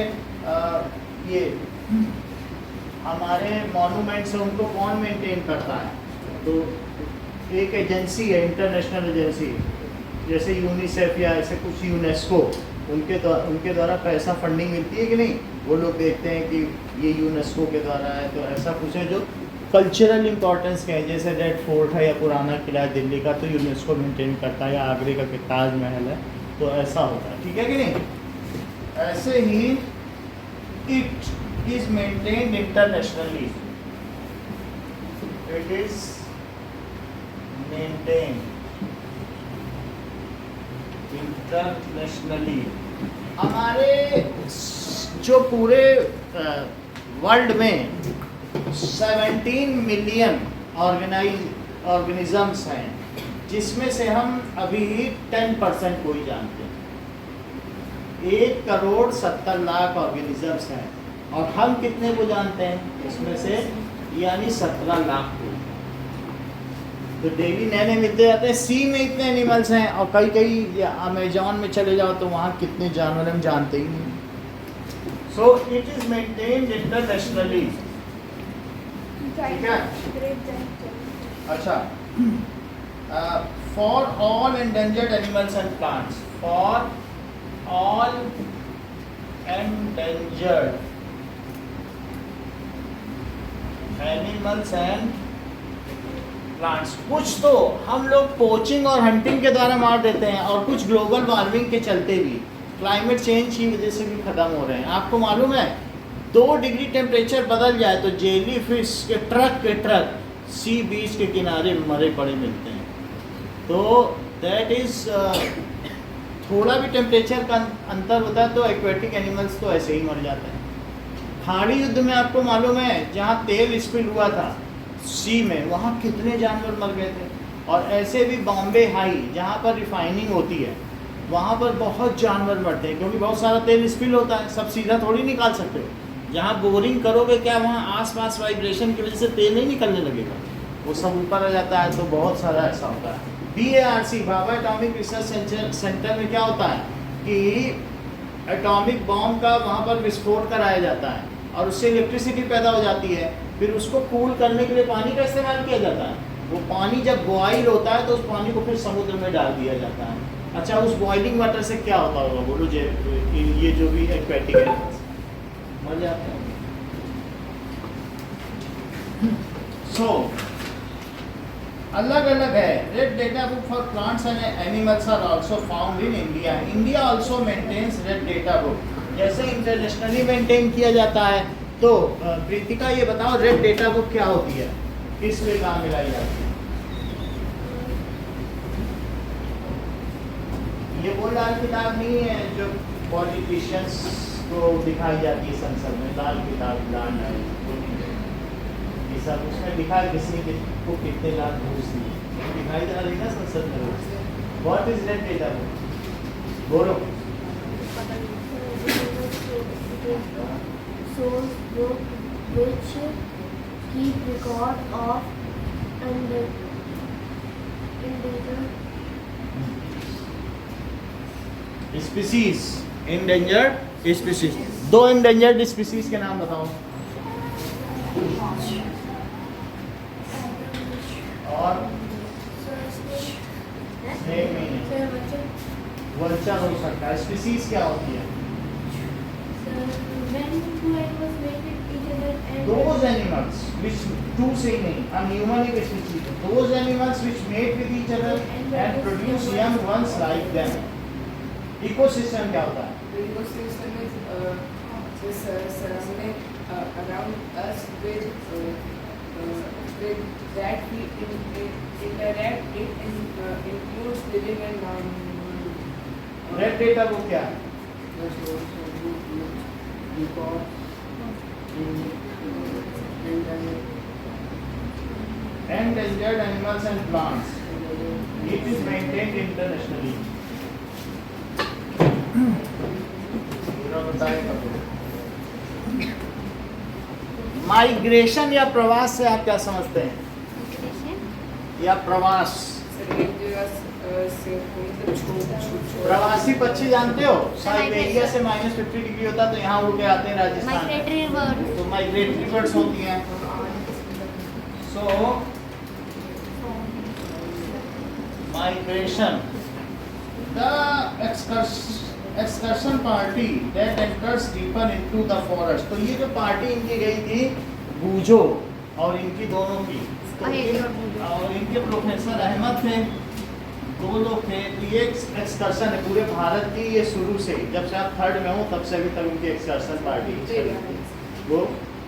[SPEAKER 2] ये हमारे मॉन्यूमेंट्स हैं, उनको कौन मेंटेन करता है? तो एक एजेंसी है, इंटरनेशनल एजेंसी, जैसे यूनिसेफ या ऐसे कुछ यूनेस्को, उनके द्वारा पैसा फंडिंग मिलती है कि नहीं? वो लोग देखते हैं कि ये यूनेस्को के द्वारा है, तो ऐसा कुछ है जो कल्चरल इंपॉर्टेंस के हैं, जैसे रेड फोर्ट है या पुराना किला है दिल्ली का, तो यूनेस्को मेंटेन करता है, या आगरे का ताजमहल है, तो ऐसा होता है, ठीक है कि नहीं? ऐसे ही it is maintained internationally, it is maintained internationally. हमारे जो पूरे वर्ल्ड में 17 मिलियन ऑर्गेनिजम्स हैं, जिसमें से हम अभी 10% को ही जानते हैं। 1,70,00,000 ऑर्गेनिजम्स हैं, और हम कितने को जानते हैं इसमें से? यानी 17 लाख को। तो डेली नए नए मिलते जाते हैं। सी में इतने एनिमल्स हैं, और कई कई अमेजॉन में चले जाओ तो वहाँ कितने जानवर हम जानते ही नहीं। सो इट इज मेंटेन्ड इंटरनेशनली, ठीक है? अच्छा, for all endangered animals and plants, for all endangered animals and plants. कुछ तो हम लोग पोचिंग और हंटिंग के द्वारा मार देते हैं, और कुछ ग्लोबल वार्मिंग के चलते भी, क्लाइमेट चेंज की वजह से भी खत्म हो रहे हैं। आपको मालूम है 2 डिग्री टेम्परेचर बदल जाए तो जेली फिश के ट्रक सी बीच के किनारे मरे पड़े मिलते हैं। तो दैट इज थोड़ा भी टेम्परेचर का अंतर होता है तो एक्वेटिक एनिमल्स तो ऐसे ही मर जाते हैं। खाड़ी युद्ध में आपको मालूम है जहाँ तेल स्पिल हुआ था सी में, वहाँ कितने जानवर मर गए थे। और ऐसे भी बॉम्बे हाई जहाँ पर रिफाइनिंग होती है, वहाँ पर बहुत जानवर मरते हैं, क्योंकि बहुत सारा तेल स्पिल होता है, सब सीधा थोड़ी निकाल सकते हो। जहाँ बोरिंग करोगे क्या, वहाँ आसपास वाइब्रेशन की वजह से तेल नहीं निकलने लगेगा, वो सब ऊपर आ जाता है। तो बहुत सारा ऐसा होता है। BARC Bhabha atomic research centre में क्या होता है कि एटॉमिक बॉम्ब का वहाँ पर विस्फोट कराया जाता है, और उससे इलेक्ट्रिसिटी पैदा हो जाती है। फिर उसको कूल करने के लिए पानी का इस्तेमाल किया जाता है। वो पानी जब बॉयल होता है तो उस पानी को फिर समुद्र में डाल दिया जाता है। अच्छा, उस बॉइलिंग वाटर से क्या होता होगा बोलो? ये जो भी एक्वेटिक एनिमल्स मर जाते हैं। सो अलग अलग है। Red data book for plants and animals are also found in India. India also maintains red data book. जैसे इंटरनेशनली मेंटेन किया जाता है, तो प्रीतिका ये बताओ रेड डेटा बुक क्या होती है, किस लिए काम मिलाई जाती है? ये वो लाल किताब नहीं है जो पॉलिटिशियंस को दिखाई जाती है संसद में, लाल किताब लाल है, ये सब उसमें लिखा है किसी को कितने लाख घूस दिए, दिखाई जा रही ना संसद में रोज। What is red data book? बोलो।
[SPEAKER 5] Source book which keep record of
[SPEAKER 2] species, endangered species. 2 endangered species के नाम बताओ। और स्नेक नहीं, वल्चर हो सकता है। स्पीसीज क्या होती है? Those animals which two से नहीं, unhuman species, those animals which mate with each other and produce young ones like them. Ecosystem क्या होता है?
[SPEAKER 6] The ecosystem is surrounded around us with that we interact. It includes living and non-living.
[SPEAKER 2] Red data book क्या है?
[SPEAKER 6] The source of book records
[SPEAKER 2] endangered animals and plants. It is maintained internationally. पूरा बताएगा। Migration या प्रवास से आप क्या समझते हैं? या प्रवास, प्रवासी पक्षी जानते हो? साइबेरिया से -50 डिग्री होता है तो यहाँ उड़ के आते हैं राजस्थान में।
[SPEAKER 1] Migratory bird.
[SPEAKER 2] तो माइग्रेटरी बर्ड्स होती हैं। So migration, the excursion party that enters deeper into the forest. तो ये जो पार्टी इनकी गई थी बूझो और इनकी दोनों की, तो और इनके प्रोफेसर अहमद थे, 2 लोग थे। तो ये एक्सकर्शन है पूरे भारत की, ये शुरू से जब से आप 3rd में हो तब से अभी तक उनकी एक्सकर्शन पार्टी चली थी। वो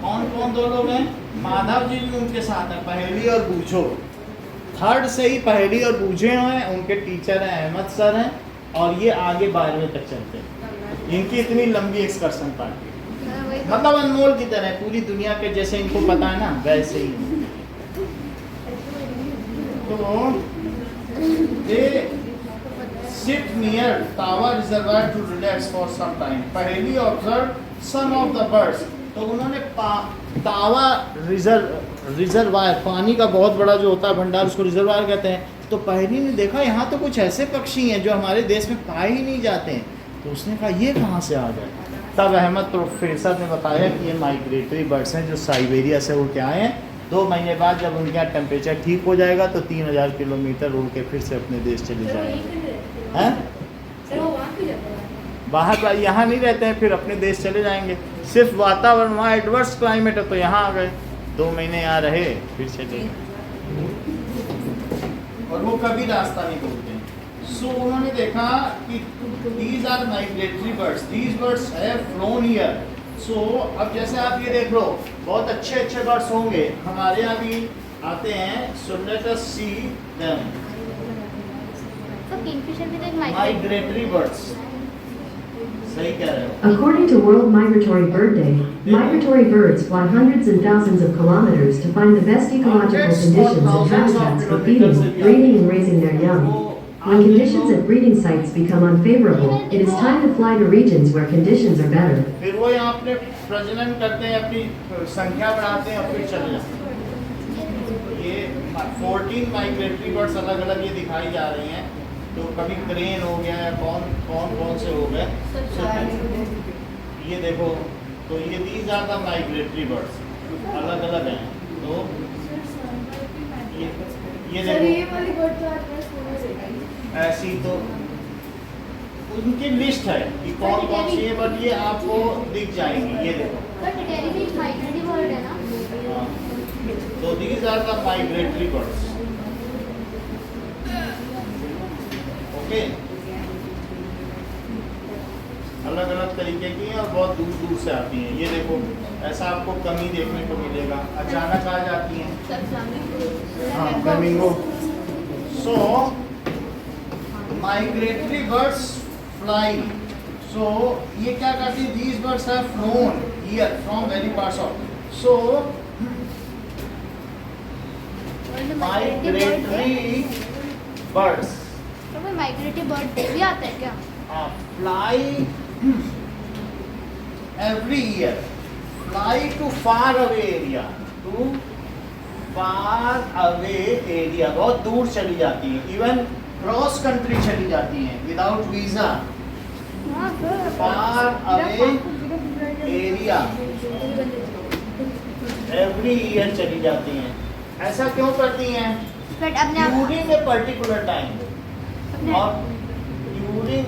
[SPEAKER 2] कौन कौन 2 लोग हैं? माधव जी भी उनके साथ हैं, पहेली और बूझो। 3rd से ही पहेली और बूझे हैं, उनके टीचर हैं अहमद सर हैं, और ये आगे 12वीं तक चलते हैं। इनकी इतनी लंबी एक्सकर्शन पार्टी, मतलब अनमोल की तरह, पूरी दुनिया के जैसे इनको पता है ना वैसे ही। तो they sit near Tawa reservoir to relax for some time. पहेली observed some of the birds. तो उन्होंने तावा रिजर्वायर, पानी का बहुत बड़ा जो होता है भंडार, उसको रिजर्वायर कहते हैं। तो पहेली ने देखा यहाँ तो कुछ ऐसे पक्षी हैं जो हमारे देश में पाए ही नहीं जाते हैं। तो उसने कहा ये कहाँ से आ गए? तब अहमद प्रोफेसर ने बताया कि ये माइग्रेटरी बर्ड्स हैं जो साइबेरिया से उड़ के आए हैं। 2 महीने बाद जब उनके यहाँ टेम्परेचर ठीक हो जाएगा तो 3000 किलोमीटर उड़ के फिर से अपने देश चले जाएंगे। हैं? बाहर यहाँ नहीं रहते हैं, फिर अपने देश चले जाएंगे। सिर्फ वातावरण वहाँ एडवर्स क्लाइमेट है तो यहाँ आ गए, 2 महीने यहाँ रहे फिर चले गए, और वो कभी रास्ता नहीं भूलते। सो उन्होंने देखा कि these are migratory birds, these birds have flown here. सो अब जैसे आप ये देख लो, बहुत अच्छे अच्छे बर्ड्स होंगे हमारे यहाँ भी आते हैं। So let us see them.
[SPEAKER 1] तो किंगफिशर भी तो एक
[SPEAKER 2] माइग्रेटरी बर्ड्स, सही कह रहे हो।
[SPEAKER 3] According to World Migratory Bird Day, migratory birds fly hundreds and thousands of kilometers to find the best ecological conditions and habitats for feeding, breeding and raising their young. When conditions at breeding sites become unfavorable, it is time to fly to regions where conditions are better.
[SPEAKER 2] फिर वो यहाँ अपने प्रजनन करते हैं, अपनी संख्या बढ़ाते हैं और फिर चले जाते हैं। ये 14 माइग्रेटरी बर्ड्स अलग अलग ये दिखाई जा रही हैं। तो कभी क्रेन हो गया है, कौन से हो गए, ये देखो। तो ये these are the migratory birds, अलग अलग हैं। तो ये देखो ऐसी, तो उनकी लिस्ट है कि कौन कौन सी है, बट ये आपको दिख जाएंगी। ये देखो,
[SPEAKER 1] माइग्रेटरी बर्ड है ना।
[SPEAKER 2] तो these are the migratory birds. Okay, अलग अलग तरीके की हैं और बहुत दूर दूर से आती हैं। ये देखो, ऐसा आपको कमी देखने को मिलेगा, अचानक आ जाती हैं। हाँ, फ्लेमिंगो। सो माइग्रेटरी बर्ड्स फ्लाई। सो ये क्या करती है? These birds have phloem here from very parts of. So migratory birds,
[SPEAKER 1] तो माइग्रेटरी बर्ड डे भी आता है क्या?
[SPEAKER 2] Fly every year, fly to far away area, to far away area, बहुत दूर चली जाती हैं, इवन क्रॉस कंट्री चली जाती हैं without visa. far away area every year चली जाती हैं। ऐसा क्यों करती हैं? ड्यूरिंग ए पर्टिकुलर टाइम और ड्यूरिंग अ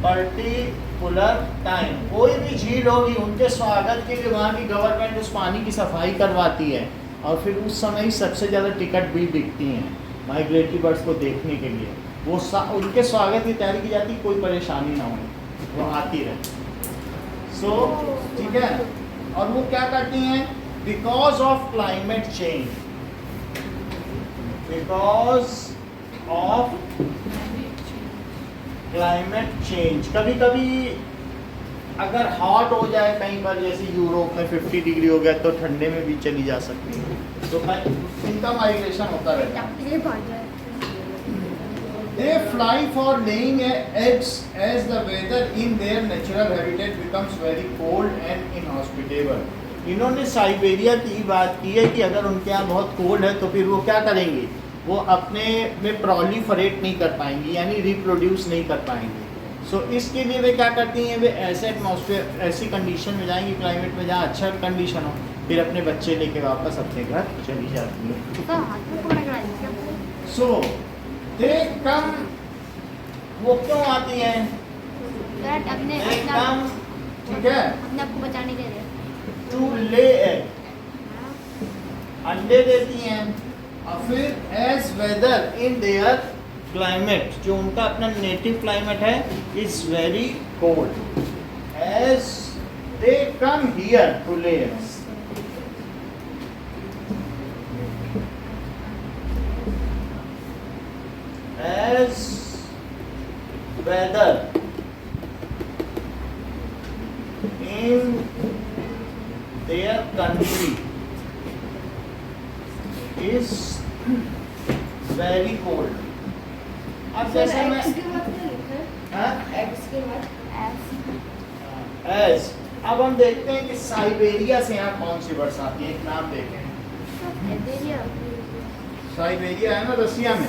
[SPEAKER 2] पर्टिकुलर टाइम। कोई भी झील होगी, उनके स्वागत के लिए वहाँ की गवर्नमेंट उस पानी की सफाई करवाती है, और फिर उस समय ही सबसे ज़्यादा टिकट भी बिकती हैं माइग्रेटरी बर्ड्स को देखने के लिए। वो उनके स्वागत की तैयारी की जाती, कोई परेशानी ना हो, वो आती रहे। सो ठीक है, और वो क्या करती हैं? Because of climate change, because of climate change, कभी कभी अगर हॉट हो जाए कहीं पर, जैसे यूरोप में 50 डिग्री हो गया, तो ठंडे में भी चली जा सकती है। तो इनका माइग्रेशन होता रहता है। They fly for laying eggs as the weather in their natural habitat becomes very cold and inhospitable. इन्होंने साइबेरिया की बात की है कि अगर उनके यहाँ बहुत कोल्ड है तो फिर वो क्या करेंगे, वो अपने में प्रोलिफरेट नहीं कर पाएंगी, यानी रिप्रोड्यूस नहीं कर पाएंगे। सो इसके लिए वे क्या करती हैं, वे ऐसे एटमॉस्फेयर, ऐसी कंडीशन में जाएंगी, क्लाइमेट में जहाँ अच्छा कंडीशन हो, फिर अपने बच्चे लेके वापस अपने घर चली जाती हैं।
[SPEAKER 1] सर हाथ में पकड़ के लाइए क्या?
[SPEAKER 2] सो दे कम, वो क्यों आती हैं?
[SPEAKER 1] सर अपने
[SPEAKER 2] दे कम, ठीक है,
[SPEAKER 1] अपने आपको बचाने के लिए।
[SPEAKER 2] टू ले एग, अंडे देती हैं, और फिर as weather in their climate, जो उनका अपना नेटिव क्लाइमेट है, is very cold, as they come here to lay eggs, as weather in their country is very cold. अब जैसे मैं
[SPEAKER 4] X के बाद क्या लिखा है?
[SPEAKER 2] हाँ?
[SPEAKER 4] X के बाद
[SPEAKER 2] as, अब हम देखते हैं कि साइबेरिया से यहाँ कौन सी बर्ड्स आती है, एक नाम देखें। साइबेरिया है ना रसिया में।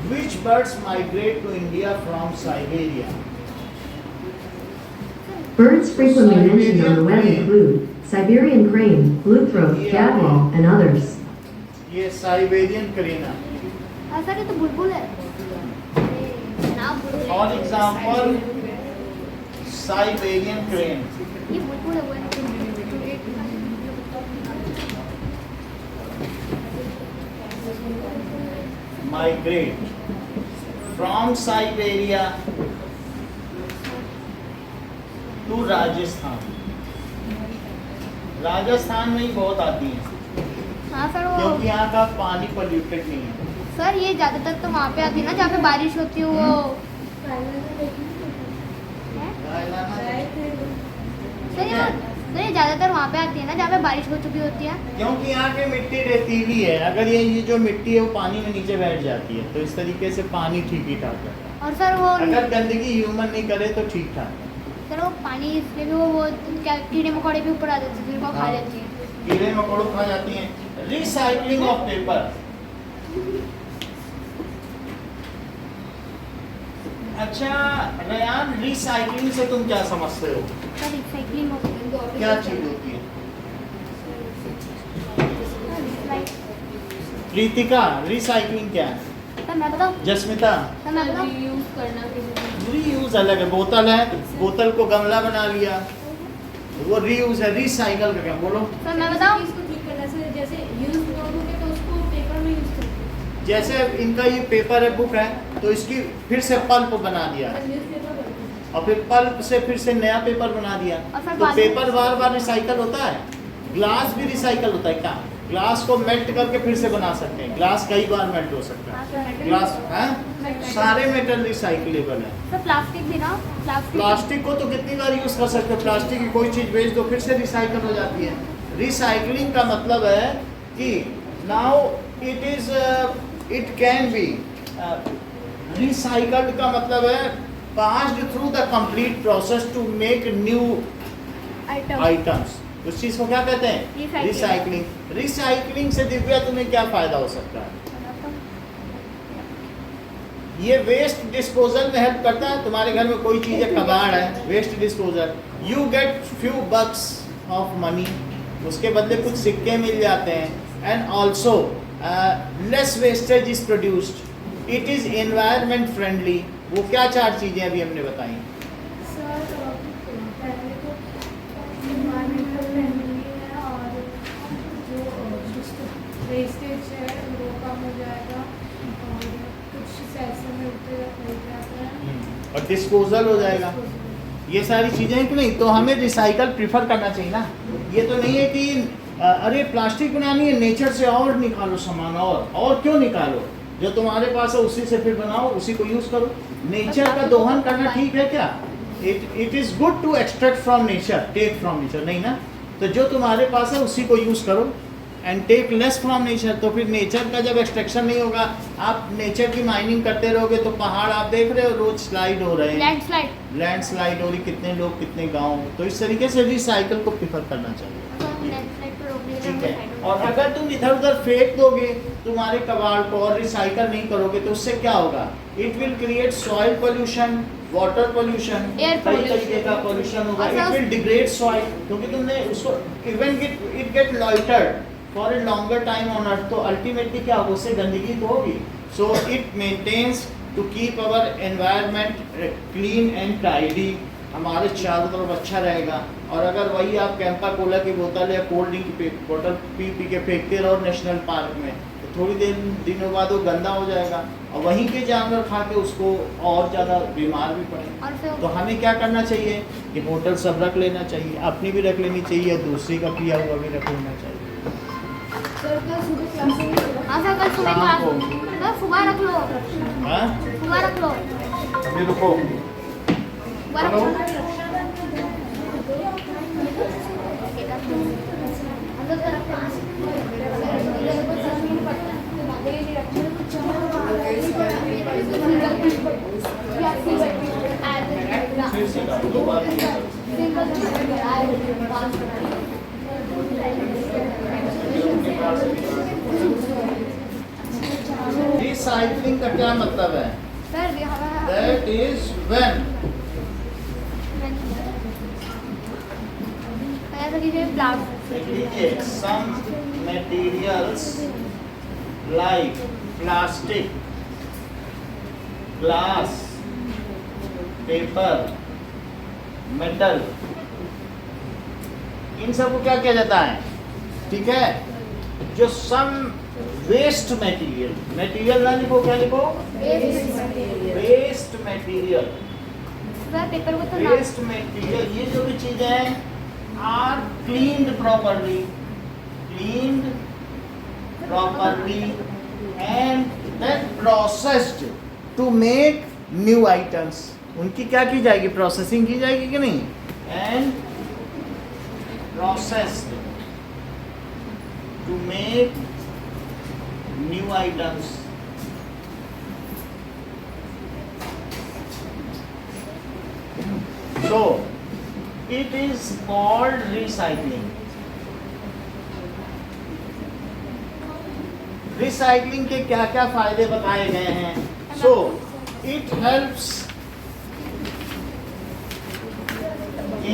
[SPEAKER 2] Which birds migrate to India from Siberia?
[SPEAKER 3] Birds frequently mentioned on the web include Siberian crane, blue-throat, gadwall, and others.
[SPEAKER 2] ये साइबेरियन करीना।
[SPEAKER 1] हाँ सर ये तो बुलबुल है। नाम बुलबुल है।
[SPEAKER 2] For example Siberian crane.
[SPEAKER 1] ये बुलबुल है वो है।
[SPEAKER 2] Migrate from Siberia to Rajasthan. Rajasthan में ही बहुत आती हैं
[SPEAKER 1] हाँ सर वो
[SPEAKER 2] क्योंकि यहाँ का पानी पोल्यूटेड नहीं है।
[SPEAKER 1] सर ये ज़्यादातर तो वहाँ पे आती है ना जहाँ पे बारिश होती है वो सर ये ज़्यादातर वहाँ पे आती है ना जहाँ पे बारिश हो चुकी होती है।
[SPEAKER 2] क्योंकि यहाँ की मिट्टी रेतीली है, अगर ये जो मिट्टी है वो पानी में नीचे बैठ जाती है, तो इस तरीके से पानी ठीक ही ठाक है।
[SPEAKER 1] और सर वो
[SPEAKER 2] अगर गंदगी ह्यूमन नहीं करे तो ठीक ठाक है।
[SPEAKER 1] सर वो पानी इसलिए भी वो क्या कीड़े मकोड़े भी ऊपर आ जाते हैं फिर वो खा
[SPEAKER 2] हाँ।
[SPEAKER 1] लेती है।
[SPEAKER 2] कीड़े मकोड़ों खा जाती हैं। रिसाइकलिंग ऑफ पेपर, अच्छा रयान, रिसाइकलिंग से तुम क्या समझते हो,
[SPEAKER 1] सर रिसाइकलिंग होती है।
[SPEAKER 2] क्या चीज होती है? प्रीतिका, रिसाइकलिंग क्या है?
[SPEAKER 1] सर मैं बताऊँ
[SPEAKER 2] जस्मिता,
[SPEAKER 1] सर मैं बताऊँ
[SPEAKER 4] यूज करना किसी
[SPEAKER 2] रीयूज अलग है, बोतल है, बोतल को गमला बना लिया, वो रीयूज है। रिसाइकल का क्या, बोलो।
[SPEAKER 1] सर मैं बताऊँ
[SPEAKER 4] इसको ठीक करने से जैसे यूज नोट हो गया तो उसको पेपर में यूज करते
[SPEAKER 2] जैसे इनका ये पेपर है, बुक है, तो इसकी फिर से पल्प बना दिया,
[SPEAKER 4] हैं न्यूज़पेपर बनते हैं।
[SPEAKER 2] और फिर पल्प से फिर से नया पेपर बना दिया,
[SPEAKER 1] और फिर
[SPEAKER 2] तो
[SPEAKER 1] बाद में-
[SPEAKER 2] पेपर बार बार रिसाइकल होता है। ग्लास भी रिसाइकल होता है क्या? ग्लास को मेल्ट करके फिर से बना सकते हैं, ग्लास कई बार मेल्ट हो सकता है। ग्लास है, सारे मेटल रिसाइकलेबल है।
[SPEAKER 1] सर प्लास्टिक भी ना
[SPEAKER 2] प्लास्टिक को तो कितनी बार यूज कर सकते हो, प्लास्टिक की कोई चीज बेच दो फिर से रिसाइकल हो जाती है। रिसाइकलिंग का मतलब है कि now it is it can be recycled का मतलब है passed through the complete process to make new
[SPEAKER 1] item
[SPEAKER 2] items. उस चीज को क्या कहते हैं?
[SPEAKER 1] Recycling।
[SPEAKER 2] रिसाइकलिंग। रिसाइकलिंग से दिव्या तुम्हें क्या फायदा हो सकता है? ये वेस्ट डिस्पोजल में हेल्प करता है। तुम्हारे घर में कोई चीज़ है, कबाड़ है, waste disposal, you get few bucks of money, उसके बदले कुछ सिक्के मिल जाते हैं। And also less wastage is produced, it is environment friendly. वो क्या चार चीज़ें अभी हमने बताई?
[SPEAKER 5] सर पहले तो इन्वायरमेंटल फ्रेंडली है और जो वेस्टेज है वो कम हो जाएगा और कुछ पैसे मिलते जाते हैं
[SPEAKER 2] और डिस्पोजल हो जाएगा। ये सारी चीज़ें हैं कि नहीं? तो हमें रिसाइकल प्रीफर करना चाहिए ना। ये तो नहीं है कि अरे प्लास्टिक बनानी है, नेचर से और निकालो सामान, और क्यों निकालो? जो तुम्हारे पास है उसी से फिर बनाओ, उसी को यूज़ करो। नेचर का दोहन करना ठीक है क्या? It is good to extract from nature, take from nature, नहीं ना? तो जो तुम्हारे पास है उसी को यूज़ करो। And take less from nature, तो फिर नेचर का जब एक्सट्रैक्शन नहीं होगा, आप नेचर की माइनिंग करते रहोगे तो पहाड़ आप देख रहे हो रोज स्लाइड हो रहे हैं, लैंडस्लाइड हो रही, कितने लोग कितने गांव। तो इस तरीके से रिसाइकल को प्रेफर करना चाहिए, ठीक है। और अगर तुम इधर उधर फेंक दोगे तुम्हारे कबाड़ को और रिसाइकल नहीं करोगे तो उससे क्या होगा, it will create soil pollution, water pollution, कई तरीके का पोल्यूशन होगा, इट विल डिग्रेड सॉइल, क्योंकि तुमने उसको even it get loitered for a longer time on earth, तो अल्टीमेटली क्या होगा, उससे गंदगी तो होगी। So it maintains to keep our environment clean and tidy, हमारे चारों तरफ अच्छा रहेगा। और अगर वही आप कैंपा कोला की बोतल या कोल्ड ड्रिंक की बोतल पी के फेंकते रहो नेशनल पार्क में, तो थोड़ी दिनों बाद वो गंदा हो जाएगा और वहीं के जानवर खा के उसको और ज़्यादा बीमार भी पड़े। तो हमें क्या करना चाहिए कि बोतल सब रख लेना चाहिए, अपनी भी रख लेनी चाहिए, दूसरी का पिया हुआ भी रख लेना चाहिए।
[SPEAKER 4] सर कल सुबह क्लास में
[SPEAKER 1] हाँ सर, कल सुबह
[SPEAKER 2] शाम को।
[SPEAKER 1] क्लास सुबह रख लो,
[SPEAKER 2] हाँ
[SPEAKER 1] सुबह रख लो,
[SPEAKER 2] अभी रुको,
[SPEAKER 1] सुबह रख लो।
[SPEAKER 2] फिर से करो, दो बार नहीं करो। रिसाइकलिंग का क्या मतलब है?
[SPEAKER 1] Sir
[SPEAKER 2] That is when some materials like plastic, glass, paper, metal, इन सब को क्या किया जाता है, ठीक है, जो सम वेस्ट मटेरियल, मटेरियल ना लिखो, क्या लिखो, वेस्ट मटेरियल,
[SPEAKER 1] सर पेपर को तो
[SPEAKER 2] वेस्ट मटेरियल, ये जो भी चीजें हैं are cleaned properly and then processed to make new items, उनकी क्या की जाएगी, प्रोसेसिंग की जाएगी कि नहीं, and processed to make new items. So it is called recycling. Recycling के क्या क्या फायदे बताए गए हैं? So it helps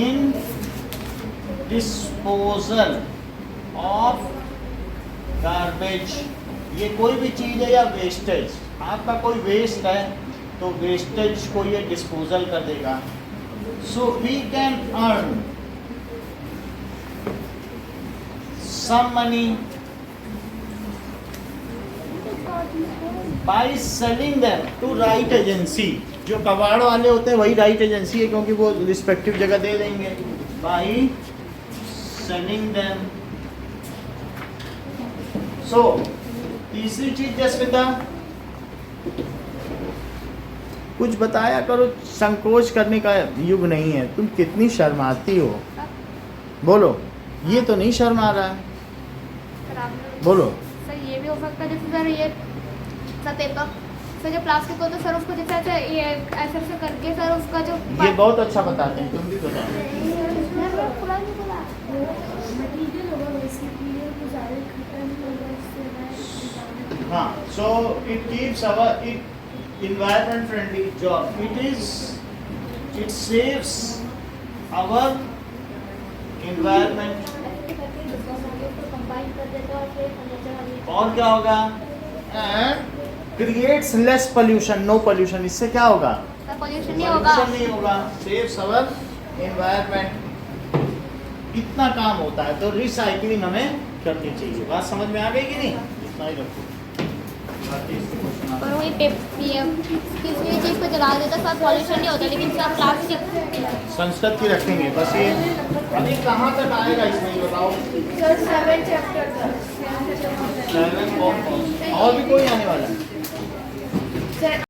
[SPEAKER 2] in disposal of garbage. ये कोई भी चीज़ है या वेस्टेज, आपका कोई वेस्ट है तो वेस्टेज को ये डिस्पोजल कर देगा। So we can earn some money by selling them to right agency. जो कबाड़ वाले होते हैं वही राइट एजेंसी है, क्योंकि वो रिस्पेक्टिव जगह दे देंगे। by selling them. So तीसरी चीज जसविता, कुछ बताया करो, संकोच करने का युग नहीं है, तुम कितनी शर्माती हो, बोलो, ये तो नहीं शर्मा रहा है, बोलो।
[SPEAKER 1] सर ये भी हो सकता है, जैसे सर ये सर पेपर, सर जो प्लास्टिक होता है सर उसको जैसे ऐसे ये ऐसे करके सर उसका जो
[SPEAKER 2] ये बहुत अच्छा बताते हैं, तुम भी बताओ। हाँ, so it keeps our environment friendly job. It saves our environment. और क्या होगा? And creates less pollution, no pollution. इससे क्या होगा?
[SPEAKER 1] पोल्यूशन नहीं होगा।
[SPEAKER 2] नहीं होगा। Saves our environment. इतना काम होता है, तो रिसाइकलिंग हमें करनी चाहिए। बात समझ में आ गई कि नहीं? इतना ही रखो।
[SPEAKER 1] और वही किसी चीज़ को जला देता सर पॉल्यूशन नहीं होता, लेकिन सर प्लास्टिक
[SPEAKER 2] संस्कृत की रखेंगे बस। ये अभी कहाँ तक आएगा इसमें बताओ।
[SPEAKER 4] सर 7 चैप्टर तक।
[SPEAKER 2] 7 और भी कोई आने वाला है?